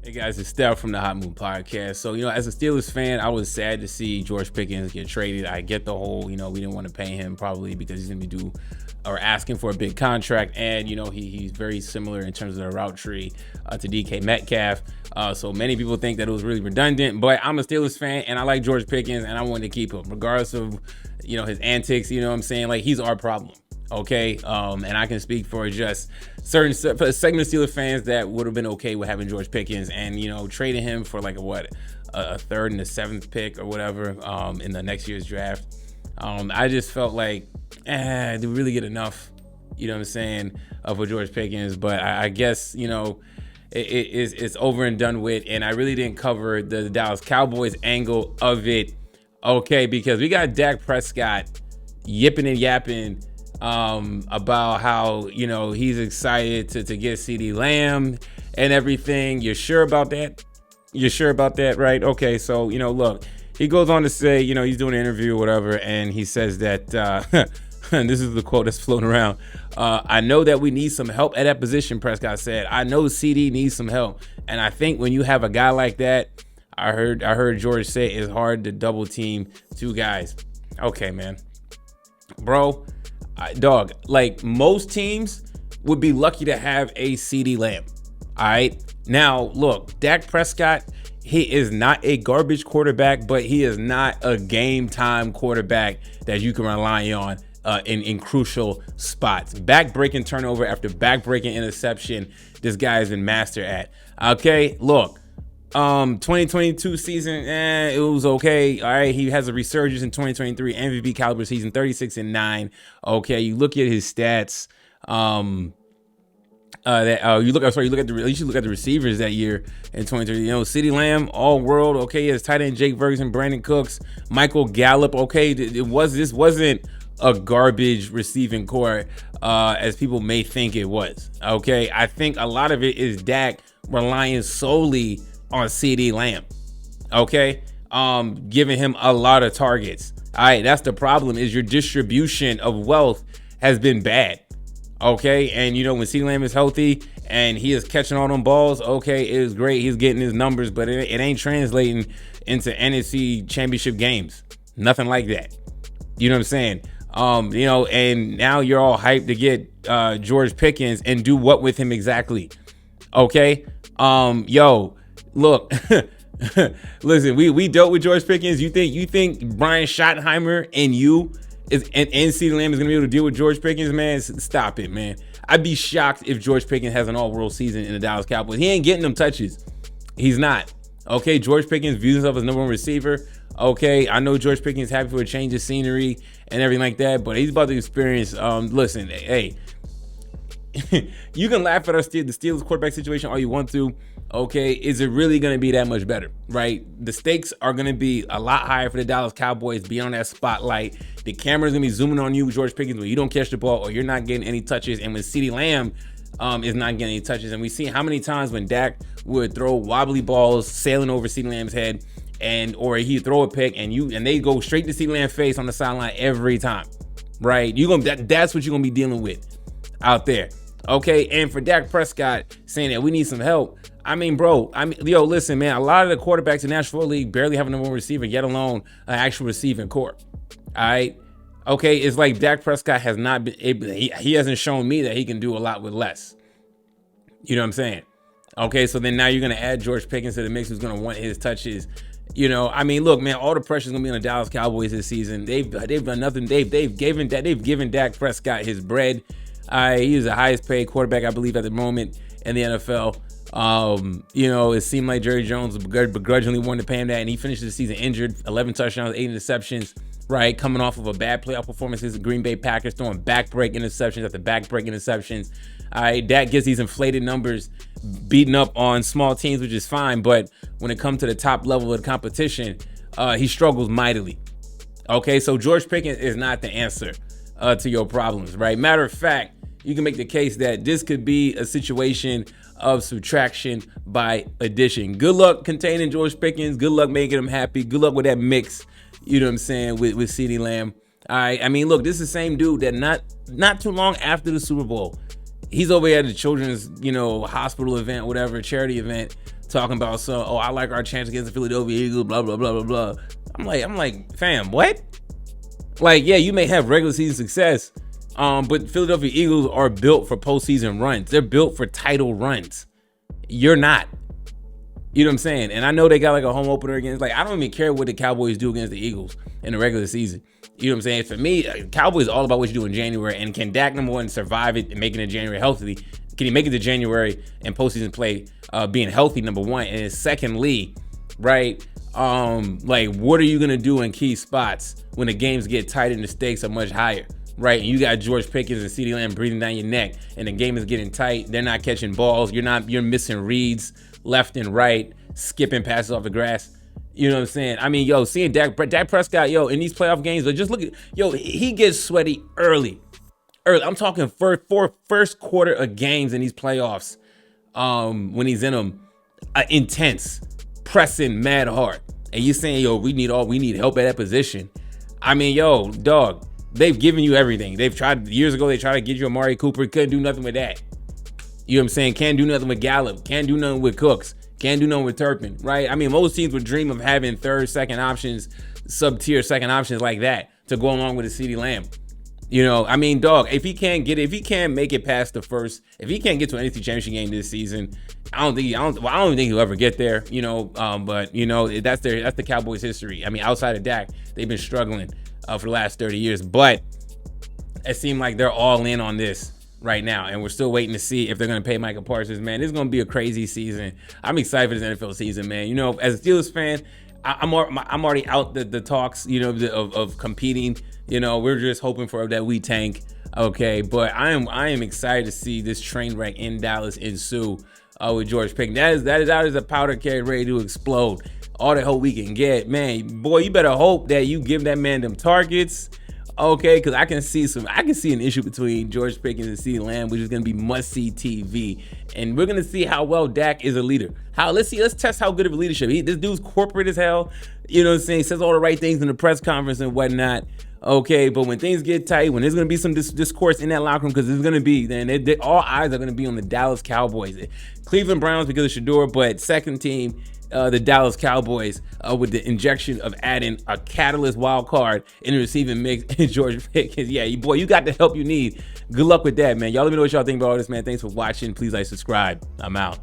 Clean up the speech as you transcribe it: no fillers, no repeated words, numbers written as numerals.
Hey guys, it's Steph from the Hot Moon Podcast. So, as a Steelers fan, I was sad to see George Pickens get traded. I get the whole, we didn't want to pay him probably because he's going to be asking for a big contract. And, he's very similar in terms of the route tree to DK Metcalf. So many people think that it was really redundant, but I'm a Steelers fan and I like George Pickens and I wanted to keep him regardless of, his antics. You know what I'm saying? Like, he's our problem. Okay, and I can speak for just certain segment of Steelers fans that would have been okay with having George Pickens and trading him for like a third and a seventh pick or whatever in the next year's draft. I just felt like, did we really get enough? You know what I'm saying, for George Pickens? But I guess it's over and done with, and I really didn't cover the Dallas Cowboys angle of it. Okay, because we got Dak Prescott yipping and yapping about how he's excited to get CeeDee Lamb and everything. You're sure about that? You're sure about that, right? Okay, so look, he goes on to say he's doing an interview or whatever, and he says that and this is the quote that's floating around. I know that we need some help at that position, Prescott said. I know CD needs some help, and I think when you have a guy like that, I heard George say it's hard to double team two guys. Okay, man, bro. Dog, like most teams would be lucky to have a CeeDee Lamb. All right. Now, look, Dak Prescott, he is not a garbage quarterback, but he is not a game time quarterback that you can rely on in crucial spots. Back-breaking turnover after back-breaking interception, this guy has been master at. Okay, look. 2022 season, it was okay. All right, he has a resurgence in 2023 MVP caliber season, 36-9. Okay, you look at his stats. You look at the receivers that year in 2023. CeeDee Lamb, all world. Okay, he has tight end Jake Ferguson, Brandon Cooks, Michael Gallup. Okay, this wasn't a garbage receiving core as people may think it was. Okay, I think a lot of it is Dak relying solely on CeeDee Lamb, okay, giving him a lot of targets. All right, that's the problem, is your distribution of wealth has been bad, okay? And when CeeDee Lamb is healthy and he is catching all them balls, okay, it is great. He's getting his numbers, but it ain't translating into NFC championship games. Nothing like that. You know what I'm saying? And now you're all hyped to get George Pickens and do what with him exactly? Okay, look, listen, we dealt with George Pickens. You think Brian Schottenheimer and CeeDee Lamb is gonna be able to deal with George Pickens, man? Stop it, man. I'd be shocked if George Pickens has an all-world season in the Dallas Cowboys. He ain't getting them touches. He's not. Okay, George Pickens views himself as number one receiver. Okay, I know George Pickens is happy for a change of scenery and everything like that, but he's about to experience. Listen, hey, you can laugh at the Steelers quarterback situation all you want to. Okay, is it really going to be that much better, right? The stakes are going to be a lot higher for the Dallas Cowboys, be on that spotlight. The camera's going to be zooming on you, George Pickens, when you don't catch the ball or you're not getting any touches, and when CeeDee Lamb is not getting any touches. And we see how many times when Dak would throw wobbly balls sailing over CeeDee Lamb's head, or he'd throw a pick and they go straight to CeeDee Lamb's face on the sideline every time, right? That's what you're going to be dealing with out there. Okay, and for Dak Prescott saying that we need some help, listen, man, a lot of the quarterbacks in the National Football League barely have a number one receiver, yet alone an actual receiving core. All right, okay, it's like Dak Prescott has not been able, he hasn't shown me that he can do a lot with less. You know what I'm saying? Okay, so then now you're going to add George Pickens to the mix, who's going to want his touches. Look, man, all the pressure's going to be on the Dallas Cowboys this season. They've done nothing. They've given Dak Prescott his bread. He is the highest paid quarterback, I believe, at the moment in the NFL. It seemed like Jerry Jones begrudgingly wanted to pay him that, and he finished the season injured, 11 touchdowns, 8 interceptions, right? Coming off of a bad playoff performance against the Green Bay Packers, throwing back-break interceptions after back-break interceptions. Dak gets these inflated numbers, beating up on small teams, which is fine, but when it comes to the top level of the competition, he struggles mightily. Okay, so George Pickens is not the answer to your problems, right? Matter of fact, you can make the case that this could be a situation of subtraction by addition. Good luck containing George Pickens. Good luck making him happy. Good luck with that mix, you know what I'm saying, with CeeDee Lamb. All right, look, this is the same dude that not too long after the Super Bowl, he's over at the children's, hospital event, whatever, charity event, talking about I like our chance against the Philadelphia Eagles, blah blah blah blah blah. I'm like, fam, what? Like, yeah, you may have regular season success, but Philadelphia Eagles are built for postseason runs. They're built for title runs. You're not. You know what I'm saying? And I know they got like a home opener against, like, I don't even care what the Cowboys do against the Eagles in the regular season. You know what I'm saying? For me, Cowboys is all about what you do in January. And can Dak, number one, survive it and make it in January healthily? Can he make it to January and postseason play being healthy, number one? And secondly, right, like, what are you going to do in key spots when the games get tight and the stakes are much higher? Right, and you got George Pickens and CeeDee Lamb breathing down your neck, and the game is getting tight. They're not catching balls. You're missing reads left and right, skipping passes off the grass. You know what I'm saying? I mean, seeing Dak Prescott, in these playoff games, just look at, he gets sweaty early. I'm talking first quarter of games in these playoffs. When he's in them, intense, pressing, mad hard, and you saying, we need help at that position. I mean, dog. They've given you everything. They've tried years ago. They tried to get you Amari Cooper. Couldn't do nothing with that. You know what I'm saying? Can't do nothing with Gallup. Can't do nothing with Cooks. Can't do nothing with Turpin. Right? I mean, most teams would dream of having third, second options, sub-tier second options like that to go along with a CeeDee Lamb. I mean, dog. If he can't make it past the first, if he can't get to an NFC Championship game this season, I don't even think he'll ever get there. But that's the Cowboys' history. I mean, outside of Dak, they've been struggling for the last 30 years, but it seemed like they're all in on this right now, and we're still waiting to see if they're going to pay Micah Parsons. Man, this is going to be a crazy season. I'm excited for this NFL season, man. As a Steelers fan, I'm already out the talks, of competing. We're just hoping for that we tank, okay? But I am excited to see this train wreck in Dallas ensue with George Pickens. That is a powder keg ready to explode. All the hope we can get, man. Boy, you better hope that you give that man them targets, okay? Because I can see an issue between George Pickens and CeeDee Lamb, which is going to be must-see TV, and we're going to see how well Dak is a leader. Let's test how good of a leadership. This dude's corporate as hell. You know what I'm saying? Says all the right things in the press conference and whatnot. Okay, but when things get tight, when there's going to be some discourse in that locker room, because there's going to be, then all eyes are going to be on the Dallas Cowboys. Cleveland Browns because of Shador, but second team, the Dallas Cowboys, with the injection of adding a catalyst wild card in the receiving mix and George Pickens. Yeah, boy, you got the help you need. Good luck with that, man. Y'all let me know what y'all think about all this, man. Thanks for watching. Please subscribe. I'm out.